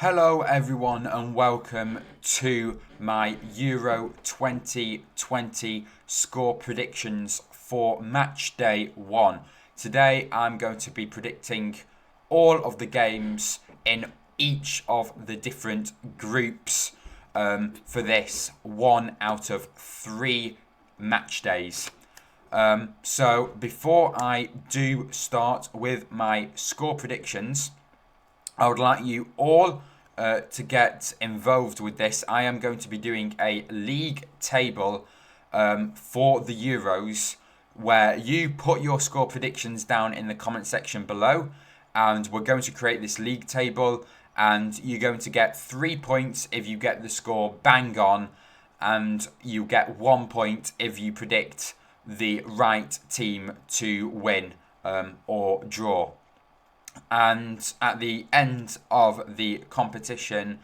Hello everyone and welcome to my Euro 2020 score predictions for match day 1. Today I'm going to be predicting all of the games in each of the different groups for this 1 out of 3 match days. So before I do start with my score predictions, I would like you all to get involved with this. I am going to be doing a league table for the Euros where you put your score predictions down in the comment section below, and we're going to create this league table, and you're going to get 3 points if you get the score bang on, and you get 1 point if you predict the right team to win or draw. And at the end of the competition,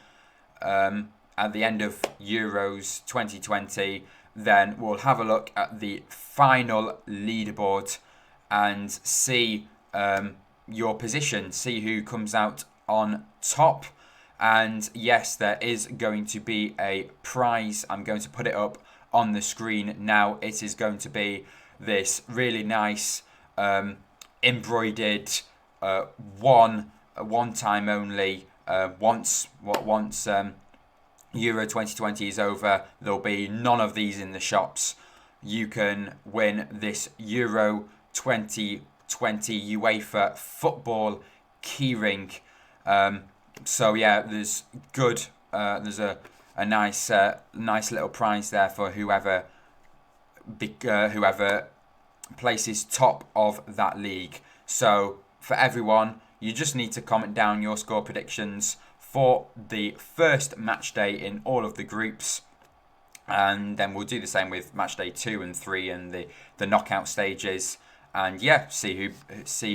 at the end of Euros 2020, then we'll have a look at the final leaderboard and see your position, see who comes out on top. And yes, there is going to be a prize. I'm going to put it up on the screen now. It is going to be this really nice embroidered one time only. Once Euro 2020 is over, there'll be none of these in the shops. You can win this Euro 2020 UEFA football keyring. So yeah, there's good. There's a nice little prize there for whoever places top of that league. So for everyone, you just need to comment down your score predictions for the first match day in all of the groups, and then we'll do the same with match day 2 and 3 and the knockout stages, and yeah, see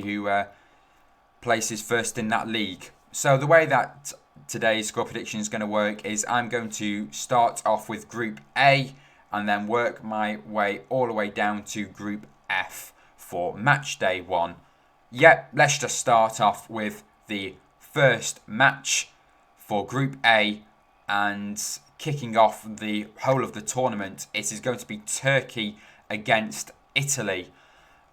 who places first in that league. So the way that today's score prediction is going to work is I'm going to start off with Group A and then work my way all the way down to Group F for match day 1. Yep, let's just start off with the first match for Group A, and kicking off the whole of the tournament, it is going to be Turkey against Italy.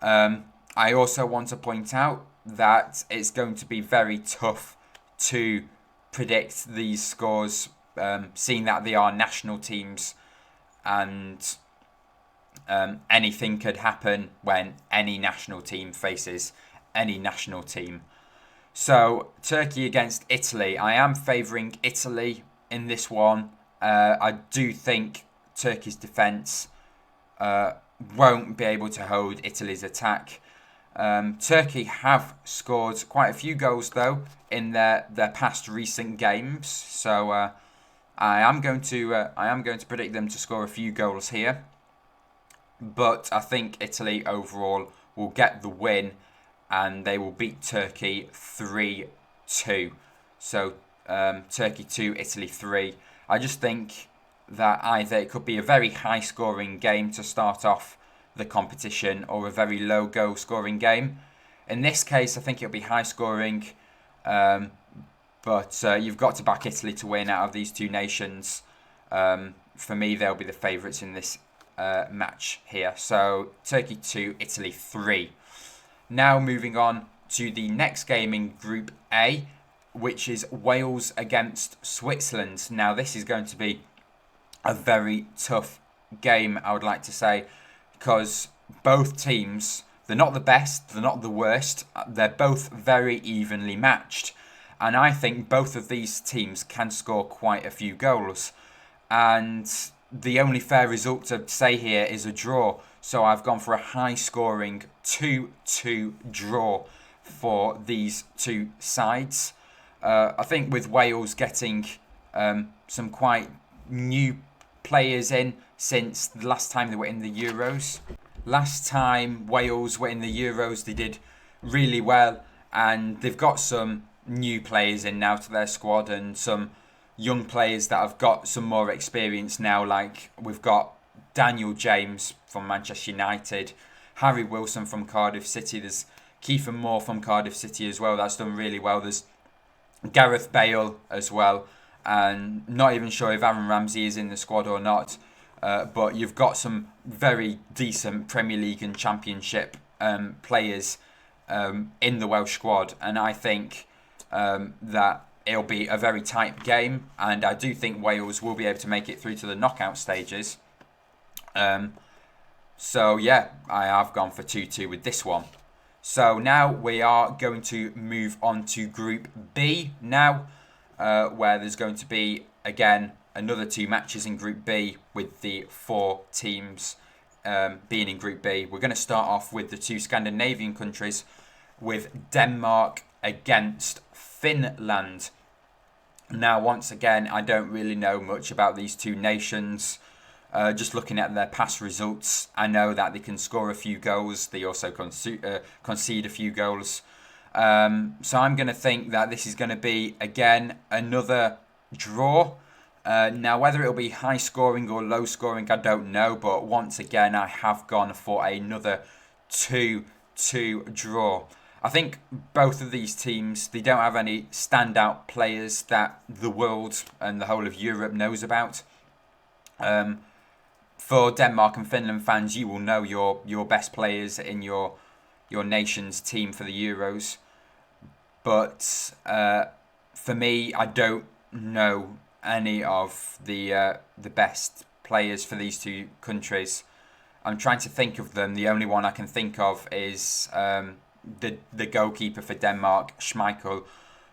I also want to point out that it's going to be very tough to predict these scores, seeing that they are national teams, and anything could happen when any national team faces any national team. So Turkey against Italy. I am favouring Italy in this one. I do think Turkey's defence won't be able to hold Italy's attack. Turkey have scored quite a few goals though in their past recent games. So I am going to predict them to score a few goals here. But I think Italy overall will get the win, and they will beat Turkey 3-2. So Turkey 2, Italy 3. I just think that either it could be a very high scoring game to start off the competition, or a very low goal scoring game. In this case, I think it'll be high scoring, but you've got to back Italy to win out of these two nations. For me, they'll be the favourites in this match here. So Turkey 2, Italy 3. Now moving on to the next game in Group A, which is Wales against Switzerland. Now this is going to be a very tough game, I would like to say, because both teams, they're not the best, they're not the worst, they're both very evenly matched. And I think both of these teams can score quite a few goals. And the only fair result to say here is a draw. So I've gone for a high-scoring 2-2 draw for these two sides. I think with Wales getting some quite new players in since the last time they were in the Euros. Last time Wales were in the Euros, they did really well, and they've got some new players in now to their squad, and some young players that have got some more experience now, like we've got Daniel James from Manchester United, Harry Wilson from Cardiff City, there's Kiefer Moore from Cardiff City as well, that's done really well. There's Gareth Bale as well, and not even sure if Aaron Ramsey is in the squad or not. But you've got some very decent Premier League and Championship players in the Welsh squad, and I think that it'll be a very tight game, and I do think Wales will be able to make it through to the knockout stages. So yeah, I have gone for 2-2 with this one. So now we are going to move on to Group B now, where there's going to be, again, another 2 matches in Group B with the 4 teams being in Group B. We're going to start off with the 2 Scandinavian countries, with Denmark against Finland. Now, once again, I don't really know much about these 2 nations. Just looking at their past results, I know that they can score a few goals. They also concede a few goals. So I'm going to think that this is going to be, again, another draw. Now, whether it'll be high scoring or low scoring, I don't know. But once again, I have gone for another 2-2 draw. I think both of these teams, they don't have any standout players that the world and the whole of Europe knows about. For Denmark and Finland fans, you will know your best players in your nation's team for the Euros. But for me, I don't know any of the best players for these 2 countries. I'm trying to think of them. The only one I can think of is the goalkeeper for Denmark, Schmeichel.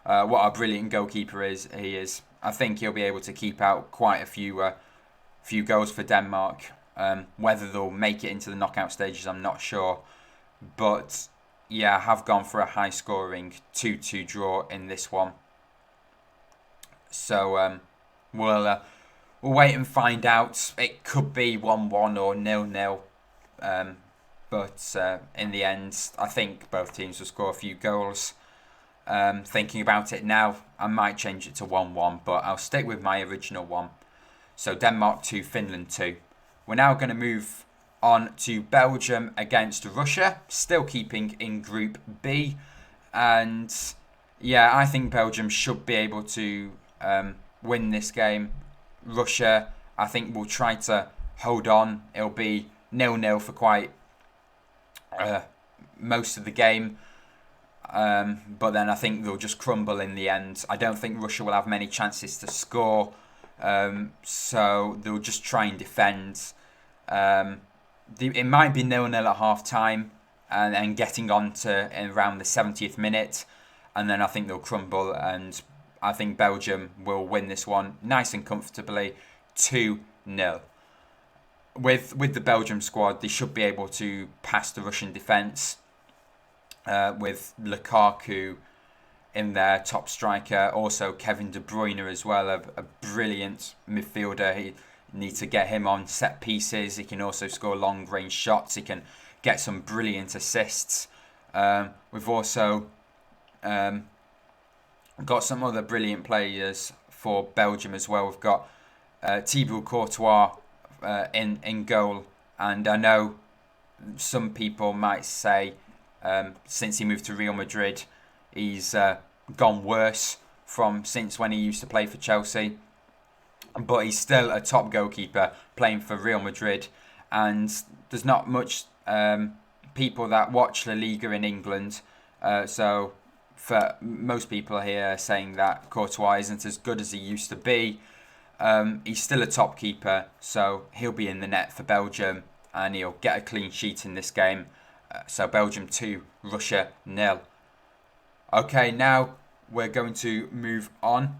What a brilliant goalkeeper he is. I think he'll be able to keep out quite a few goals for Denmark. Whether they'll make it into the knockout stages, I'm not sure. But yeah, I have gone for a high scoring 2-2 draw in this one. So we'll wait and find out. It could be 1-1 or 0-0. But in the end, I think both teams will score a few goals. Thinking about it now, I might change it to 1-1, but I'll stick with my original one. So Denmark 2, Finland 2. We're now going to move on to Belgium against Russia, still keeping in Group B. And yeah, I think Belgium should be able to win this game. Russia, I think, will try to hold on. It'll be 0-0 for quite most of the game. But then I think they'll just crumble in the end. I don't think Russia will have many chances to score. So they'll just try and defend. It might be 0-0 at half time and then getting on to around the 70th minute, and then I think they'll crumble, and I think Belgium will win this one nice and comfortably 2-0. With the Belgium squad, they should be able to pass the Russian defence with Lukaku in their top striker, also Kevin De Bruyne as well, a brilliant midfielder. He needs to get him on set pieces. He can also score long range shots. He can get some brilliant assists. We've also got some other brilliant players for Belgium as well. We've got Thibaut Courtois in goal, and I know some people might say since he moved to Real Madrid, he's gone worse from since when he used to play for Chelsea. But he's still a top goalkeeper playing for Real Madrid. And there's not much people that watch La Liga in England. So for most people here saying that Courtois isn't as good as he used to be, he's still a top keeper. So he'll be in the net for Belgium and he'll get a clean sheet in this game. So Belgium 2, Russia 0. Okay, now we're going to move on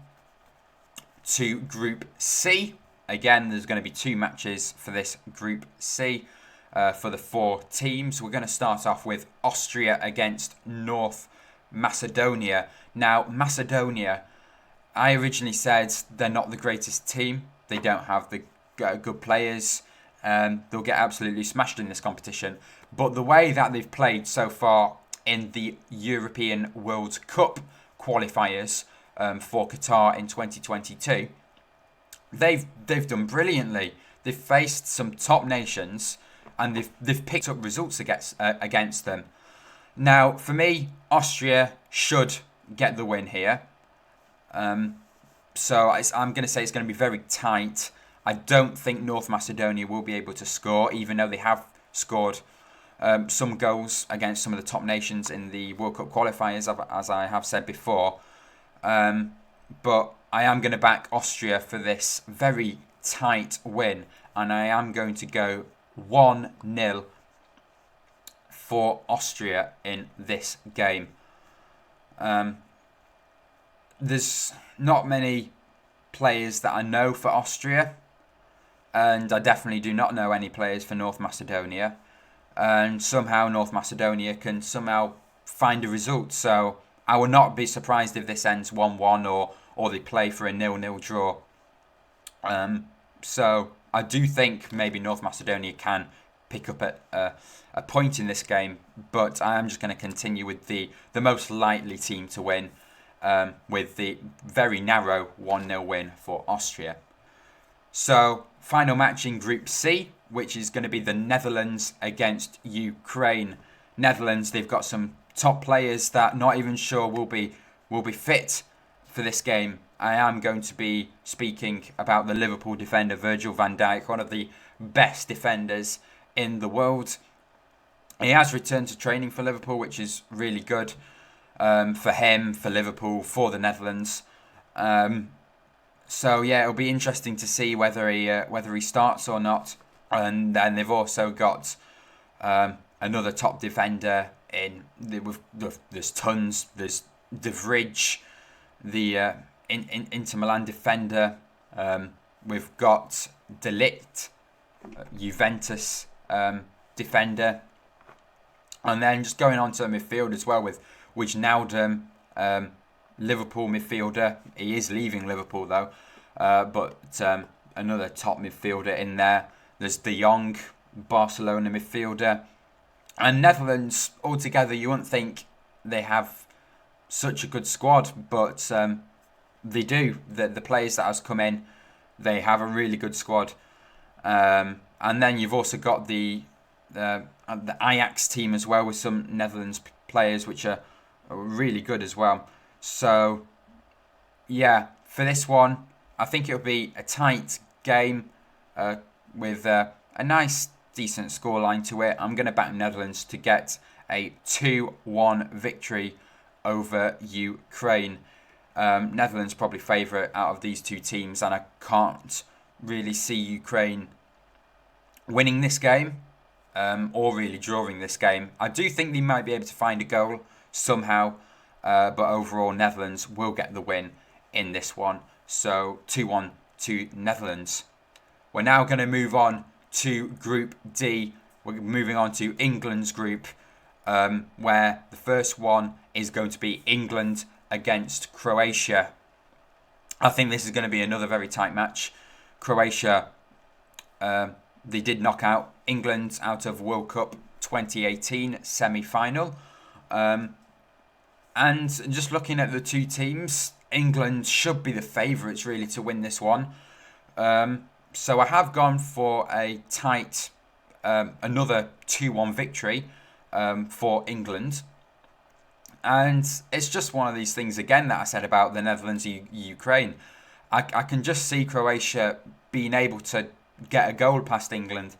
to Group C. Again, there's going to be 2 matches for this Group C for the 4 teams. We're going to start off with Austria against North Macedonia. Now, Macedonia, I originally said they're not the greatest team. They don't have the good players. They'll get absolutely smashed in this competition. But the way that they've played so far in the European World Cup qualifiers for Qatar in 2022, they've done brilliantly. They've faced some top nations and they've picked up results against them. Now, for me, Austria should get the win here. So I'm going to say it's going to be very tight. I don't think North Macedonia will be able to score, even though they have scored some goals against some of the top nations in the World Cup qualifiers, as I have said before. But I am going to back Austria for this very tight win, and I am going to go 1-0 for Austria in this game. There's not many players that I know for Austria, and I definitely do not know any players for North Macedonia. And somehow North Macedonia can somehow find a result. So I will not be surprised if this ends 1-1 or they play for a 0-0 draw. So I do think maybe North Macedonia can pick up a point in this game, but I am just going to continue with the most likely team to win, with the very narrow 1-0 win for Austria. So final match in Group C, which is going to be the Netherlands against Ukraine. Netherlands, they've got some top players that not even sure will be fit for this game. I am going to be speaking about the Liverpool defender Virgil van Dijk, one of the best defenders in the world. He has returned to training for Liverpool, which is really good for him, for Liverpool, for the Netherlands. So yeah, it'll be interesting to see whether he starts or not. And then they've also got another top defender there's tons. There's De Vrij, the Inter Milan defender. We've got De Ligt, Juventus defender. And then just going on to the midfield as well with Wijnaldum, Liverpool midfielder. He is leaving Liverpool though, but another top midfielder in there. There's De Jong, Barcelona midfielder. And Netherlands, altogether, you wouldn't think they have such a good squad, but they do. The players that has come in, they have a really good squad. And then you've also got the Ajax team as well, with some Netherlands players which are really good as well. So, yeah, for this one, I think it'll be a tight game with a nice, decent scoreline to it. I'm going to back Netherlands to get a 2-1 victory over Ukraine. Netherlands probably favourite out of these two teams, and I can't really see Ukraine winning this game or really drawing this game. I do think they might be able to find a goal somehow, but overall Netherlands will get the win in this one. So 2-1 to Netherlands. We're now going to move on to Group D. We're moving on to England's group, where the first one is going to be England against Croatia. I think this is going to be another very tight match. Croatia, they did knock out England out of World Cup 2018 semi-final. And just looking at the two teams, England should be the favourites really to win this one. So I have gone for a tight, another 2-1 victory for England. And it's just one of these things again that I said about the Netherlands, Ukraine. I can just see Croatia being able to get a goal past England,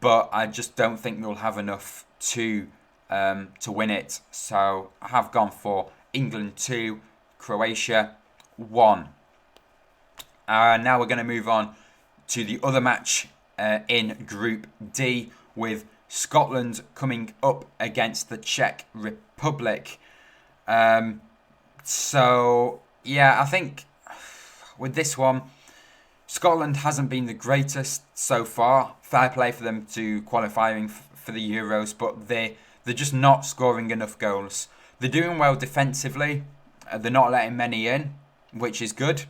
but I just don't think they'll have enough to win it. So I have gone for England 2, Croatia 1. Now we're going to move on to the other match in Group D, with Scotland coming up against the Czech Republic. So, yeah, I think with this one, Scotland hasn't been the greatest so far. Fair play for them to qualifying for the Euros, but they're just not scoring enough goals. They're doing well defensively. They're not letting many in, which is good.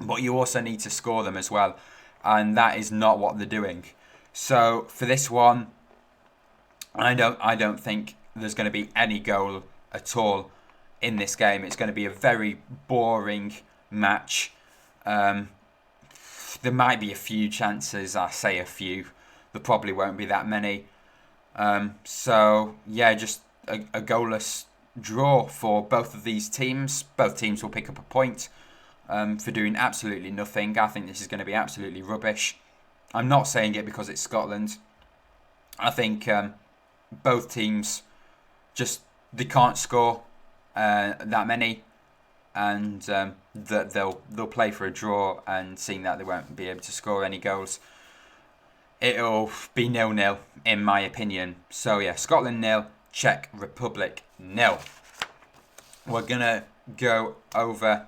But you also need to score them as well. And that is not what they're doing. So for this one, I don't think there's going to be any goal at all in this game. It's going to be a very boring match. There might be a few chances. I say a few. There probably won't be that many. So yeah, just a goalless draw for both of these teams. Both teams will pick up a point for doing absolutely nothing. I think this is going to be absolutely rubbish. I'm not saying it because it's Scotland. I think both teams they can't score that many, and that they'll play for a draw. And seeing that they won't be able to score any goals, it'll be 0-0 in my opinion. So yeah, Scotland 0, Czech Republic 0. We're gonna go over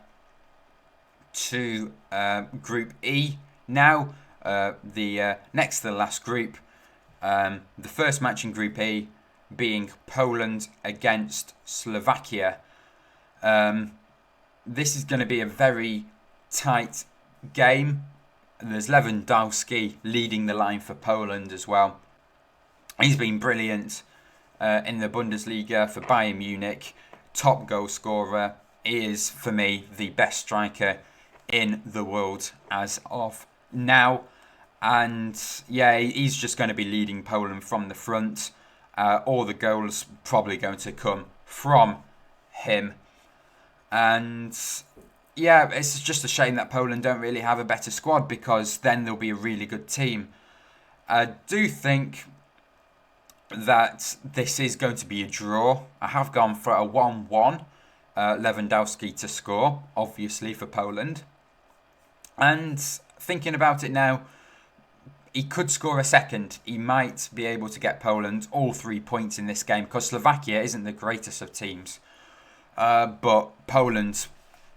to Group E now. The next to the last group. The first match in Group E being Poland against Slovakia. This is going to be a very tight game. There's Lewandowski leading the line for Poland as well. He's been brilliant in the Bundesliga for Bayern Munich. Top goal scorer. He is, for me, the best striker in the world as of now. And yeah, he's just going to be leading Poland from the front. All the goals probably going to come from him. And yeah, it's just a shame that Poland don't really have a better squad, because then they'll be a really good team. I do think that this is going to be a draw. I have gone for a 1-1. Lewandowski to score, obviously, for Poland. And thinking about it now, he could score a second. He might be able to get Poland all 3 points in this game, because Slovakia isn't the greatest of teams. But Poland,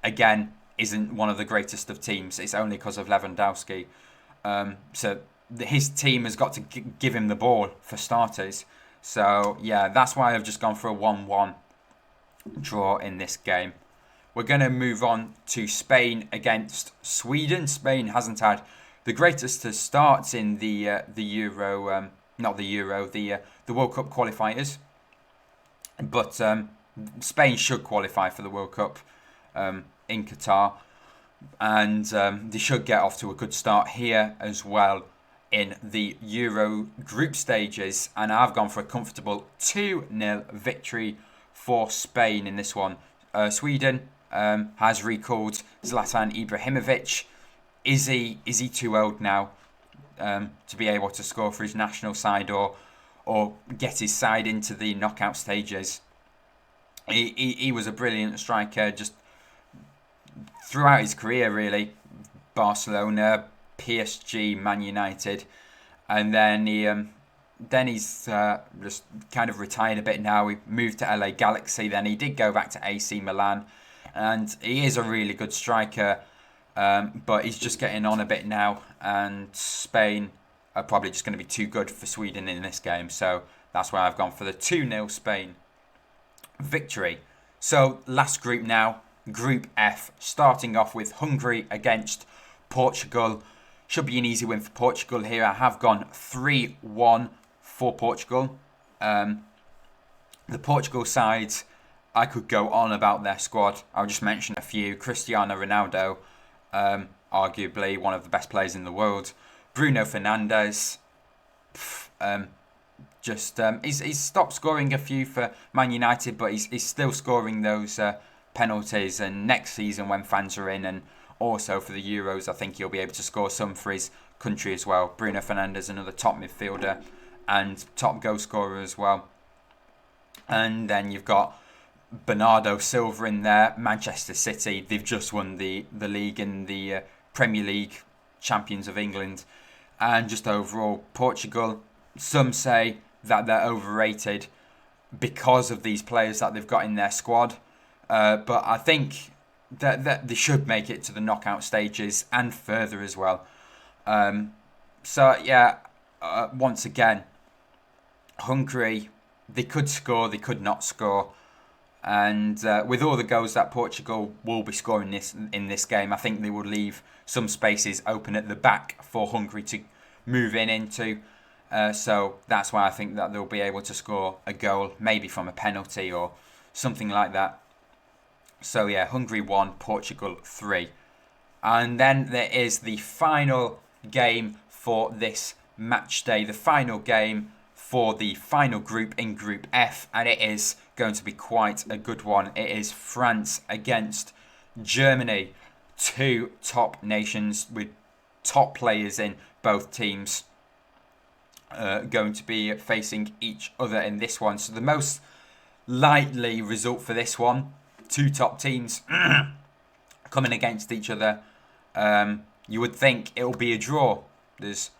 again, isn't one of the greatest of teams. It's only because of Lewandowski. So his team has got to give him the ball for starters. So yeah, that's why I've just gone for a 1-1 draw in this game. We're going to move on to Spain against Sweden. Spain hasn't had the greatest of starts in the Euro, the World Cup qualifiers. But Spain should qualify for the World Cup in Qatar, and they should get off to a good start here as well in the Euro group stages. And I've gone for a comfortable 2-0 victory for Spain in this one. Sweden has recalled Zlatan Ibrahimovic. Is he too old now to be able to score for his national side or get his side into the knockout stages? He was a brilliant striker just throughout his career, really. Barcelona, PSG, Man United, and then he's just kind of retired a bit now. He moved to LA Galaxy, then he did go back to AC Milan, and he is a really good striker. But he's just getting on a bit now, and Spain are probably just going to be too good for Sweden in this game. So that's why I've gone for the 2-0 Spain victory. So last group now, Group F, starting off with Hungary against Portugal. Should be an easy win for Portugal here. I have gone 3-1 for Portugal. The Portugal side, I could go on about their squad. I'll just mention a few. Cristiano Ronaldo, arguably one of the best players in the world. Bruno Fernandes, he's stopped scoring a few for Man United, but he's still scoring those penalties. And next season, when fans are in, and also for the Euros, I think he'll be able to score some for his country as well. Bruno Fernandes, another top midfielder and top goal scorer as well. And then you've got Bernardo Silva in there. Manchester City, they've just won the league in the Premier League, champions of England. And just overall, Portugal, some say that they're overrated because of these players that they've got in their squad. But I think that they should make it to the knockout stages and further as well. Once again, Hungary, they could score, they could not score. And with all the goals that Portugal will be scoring in this game, I think they will leave some spaces open at the back for Hungary to move into. So that's why I think that they'll be able to score a goal, maybe from a penalty or something like that. So yeah, Hungary 1, Portugal 3. And then there is the final game for this match day. The final game for the final group in Group F, and it is going to be quite a good one. It is France against Germany, two top nations with top players in both teams going to be facing each other in this one. So the most likely result for this one, two top teams coming against each other, you would think it will be a draw. There's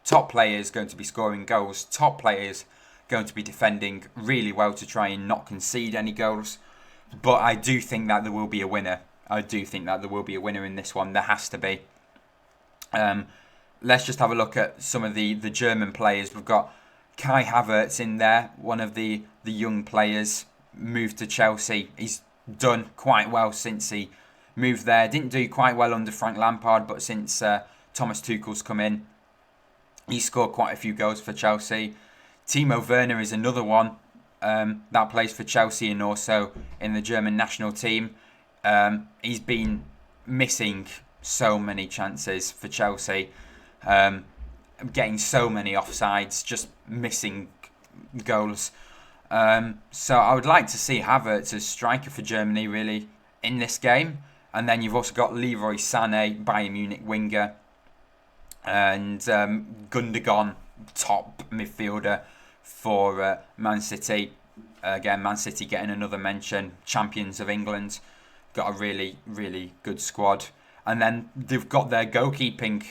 top players going to be scoring goals, top players going to be defending really well to try and not concede any goals. But I do think that there will be a winner. I do think that there will be a winner in this one. There has to be. Let's just have a look at some of the German players. We've got Kai Havertz in there, one of the young players, moved to Chelsea. He's done quite well since he moved there. Didn't do quite well under Frank Lampard, but since Thomas Tuchel's come in, he scored quite a few goals for Chelsea. Timo Werner is another one that plays for Chelsea and also in the German national team. He's been missing so many chances for Chelsea, getting so many offsides, just missing goals. So I would like to see Havertz as striker for Germany really in this game. And then you've also got Leroy Sané, Bayern Munich winger, and Gundogan, top midfielder for Man City. Again, Man City getting another mention. Champions of England. Got a really, really good squad. And then they've got their goalkeeping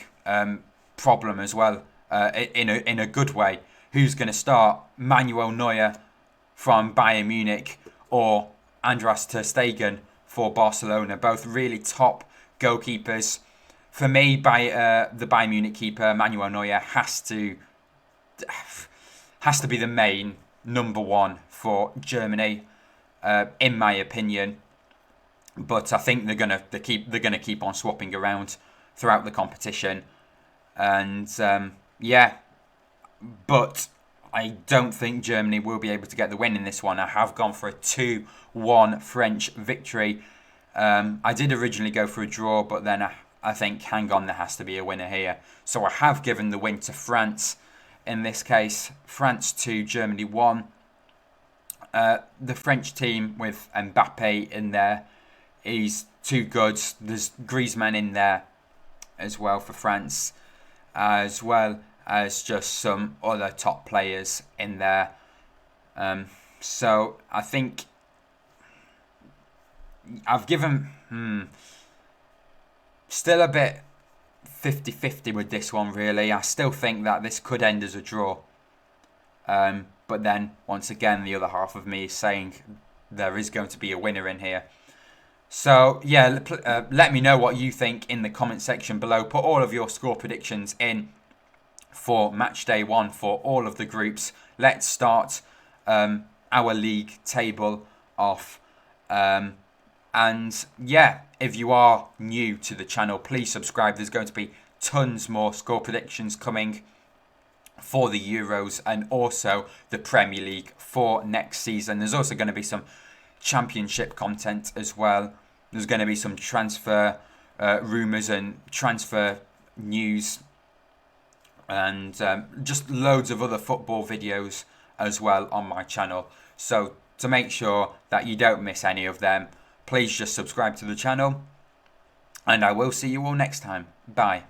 problem as well, in a good way. Who's going to start? Manuel Neuer from Bayern Munich or Andreas ter Stegen for Barcelona? Both really top goalkeepers. For me, the Bayern Munich keeper, Manuel Neuer, has to be the main number one for Germany, in my opinion. But I think they're gonna keep on swapping around throughout the competition, and but I don't think Germany will be able to get the win in this one. I have gone for a 2-1 French victory. I did originally go for a draw, but then I think, hang on, there has to be a winner here. So I have given the win to France. In this case, France 2, Germany 1. The French team with Mbappe in there, he's too good. There's Griezmann in there as well for France, as well as just some other top players in there. So I think I've given still a bit 50-50 with this one really. I still think that this could end as a draw. But then once again, the other half of me is saying there is going to be a winner in here. So yeah, let me know what you think in the comment section below. Put all of your score predictions in for match day 1 for all of the groups. Let's start our league table off. And yeah, if you are new to the channel, please subscribe. There's going to be tons more score predictions coming for the Euros and also the Premier League for next season. There's also going to be some Championship content as well. There's going to be some transfer rumours and transfer news, and just loads of other football videos as well on my channel. So to make sure that you don't miss any of them, please just subscribe to the channel, and I will see you all next time. Bye.